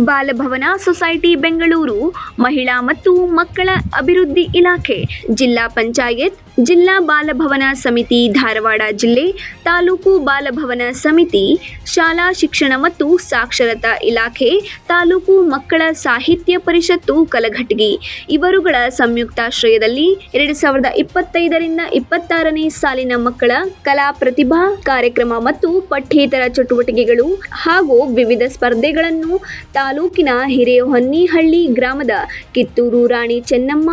Balbhavan society Bengaluru, ಮಹಿಳಾ ಮತ್ತು ಮಕ್ಕಳ ಅಭಿವೃದ್ಧಿ ಇಲಾಖೆ, ಜಿಲ್ಲಾ ಪಂಚಾಯತ್, ಜಿಲ್ಲಾ ಬಾಲಭವನ ಸಮಿತಿ ಧಾರವಾಡ ಜಿಲ್ಲೆ, ತಾಲೂಕು ಬಾಲಭವನ ಸಮಿತಿ, ಶಾಲಾ ಶಿಕ್ಷಣ ಮತ್ತು ಸಾಕ್ಷರತಾ ಇಲಾಖೆ, ತಾಲೂಕು ಮಕ್ಕಳ ಸಾಹಿತ್ಯ ಪರಿಷತ್ತು ಕಲಘಟಗಿ ಇವರುಗಳ ಸಂಯುಕ್ತಾಶ್ರಯದಲ್ಲಿ 2025ರಿಂದ 26ನೇ ಸಾಲಿನ ಮಕ್ಕಳ ಕಲಾ ಪ್ರತಿಭಾ ಕಾರ್ಯಕ್ರಮ ಮತ್ತು ಪಠ್ಯೇತರ ಚಟುವಟಿಕೆಗಳು ಹಾಗೂ ವಿವಿಧ ಸ್ಪರ್ಧೆಗಳನ್ನು ತಾಲೂಕಿನ ಹಿರೇಹೊನ್ನಿಹಳ್ಳಿ ಗ್ರಾಮದ ಕಿತ್ತೂರು ರಾಣಿ ಚೆನ್ನಮ್ಮ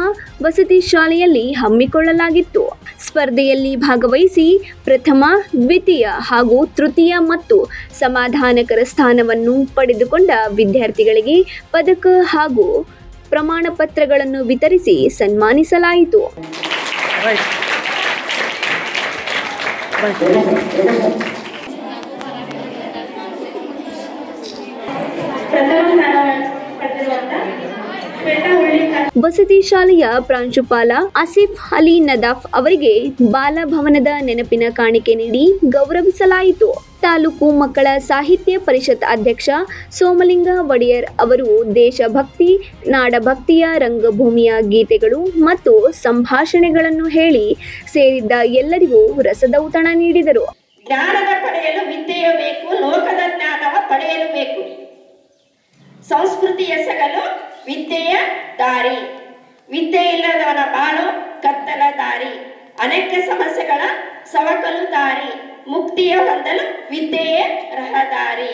ವಸತಿ ಶಾಲೆಯಲ್ಲಿ ಹಮ್ಮಿಕೊಳ್ಳಲಾಗಿತ್ತು. ಸ್ಪರ್ಧೆಯಲ್ಲಿ ಭಾಗವಹಿಸಿ ಪ್ರಥಮ, ದ್ವಿತೀಯ ಹಾಗೂ ತೃತೀಯ ಮತ್ತು ಸಮಾಧಾನಕರ ಸ್ಥಾನವನ್ನು ಪಡೆದುಕೊಂಡ ವಿದ್ಯಾರ್ಥಿಗಳಿಗೆ ಪದಕ ಹಾಗೂ ಪ್ರಮಾಣ ಪತ್ರಗಳನ್ನು ವಿತರಿಸಿ ಸನ್ಮಾನಿಸಲಾಯಿತು. ವಸತಿ ಶಾಲೆಯ ಪ್ರಾಂಶುಪಾಲ ಆಸಿಫ್ ಅಲಿ ನದಾಫ್ ಅವರಿಗೆ ಬಾಲಭವನದ ನೆನಪಿನ ಕಾಣಿಕೆ ನೀಡಿ ಗೌರವಿಸಲಾಯಿತು. ತಾಲೂಕು ಮಕ್ಕಳ ಸಾಹಿತ್ಯ ಪರಿಷತ್ ಅಧ್ಯಕ್ಷ ಸೋಮಲಿಂಗ ಒಡೆಯರ್ ಅವರು ದೇಶಭಕ್ತಿ, ನಾಡಭಕ್ತಿಯ ರಂಗಭೂಮಿಯ ಗೀತೆಗಳು ಮತ್ತು ಸಂಭಾಷಣೆಗಳನ್ನು ಹೇಳಿ ಸೇರಿದ್ದ ಎಲ್ಲರಿಗೂ ರಸದೌತಣ ನೀಡಿದರು. ಜ್ಞಾನದ ಪಡೆಯಲು ವಿದ್ಯೆಯು ಬೇಕು, ಲೋಕದ ಜ್ಞಾನವ ಪಡೆಯಲು ಬೇಕು. ಸಂಸ್ಕೃತಿ ಎಸಗಲು ವಿದ್ಯೆಯ ದಾರಿ, ವಿದ್ಯೆ ಇಲ್ಲದವನ ಬಾಳು ಕತ್ತಲ ದಾರಿ, ಅನೇಕ ಸಮಸ್ಯೆಗಳ ಸವಕಲು ದಾರಿ, ಮುಕ್ತಿಯ ಹೊಂದಲು ವಿದ್ಯೆಯೇ ರಹದಾರಿ.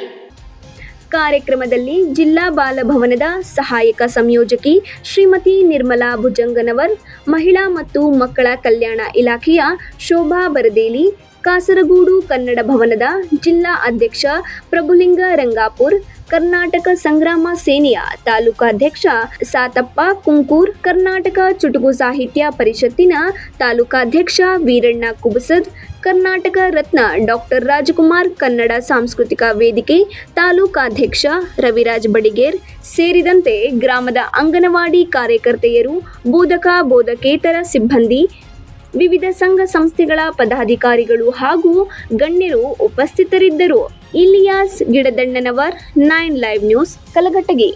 ಕಾರ್ಯಕ್ರಮದಲ್ಲಿ ಜಿಲ್ಲಾ ಬಾಲಭವನದ ಸಹಾಯಕ ಸಂಯೋಜಕಿ ಶ್ರೀಮತಿ ನಿರ್ಮಲಾ ಭುಜಂಗನವರ್, ಮಹಿಳಾ ಮತ್ತು ಮಕ್ಕಳ ಕಲ್ಯಾಣ ಇಲಾಖೆಯ ಶೋಭಾ ಬರದೇಲಿ, ಕಾಸರಗೋಡು ಕನ್ನಡ ಭವನದ ಜಿಲ್ಲಾ ಅಧ್ಯಕ್ಷ ಪ್ರಭುಲಿಂಗ ರಂಗಾಪುರ್, ಕರ್ನಾಟಕ ಸಂಗ್ರಾಮ ಸೇನೆಯ ತಾಲೂಕಾಧ್ಯಕ್ಷ ಸಾತಪ್ಪ ಕುಂಕೂರ್, ಕರ್ನಾಟಕ ಚುಟುಕು ಸಾಹಿತ್ಯ ಪರಿಷತ್ತಿನ ತಾಲೂಕಾಧ್ಯಕ್ಷ ವೀರಣ್ಣ ಕುಬಸದ್, ಕರ್ನಾಟಕ ರತ್ನ ಡಾಕ್ಟರ್ ರಾಜಕುಮಾರ್ ಕನ್ನಡ ಸಾಂಸ್ಕೃತಿಕ ವೇದಿಕೆ ತಾಲೂಕಾಧ್ಯಕ್ಷ ರವಿರಾಜ್ ಬಡಿಗೇರ್ ಸೇರಿದಂತೆ ಗ್ರಾಮದ ಅಂಗನವಾಡಿ ಕಾರ್ಯಕರ್ತೆಯರು, ಬೋಧಕೇತರ ಸಿಬ್ಬಂದಿ, ವಿವಿಧ ಸಂಘ ಸಂಸ್ಥೆಗಳ ಪದಾಧಿಕಾರಿಗಳು ಹಾಗೂ ಗಣ್ಯರು ಉಪಸ್ಥಿತರಿದ್ದರು. Ilyas Gidadandanavar, 9 live news, Kalghatgi.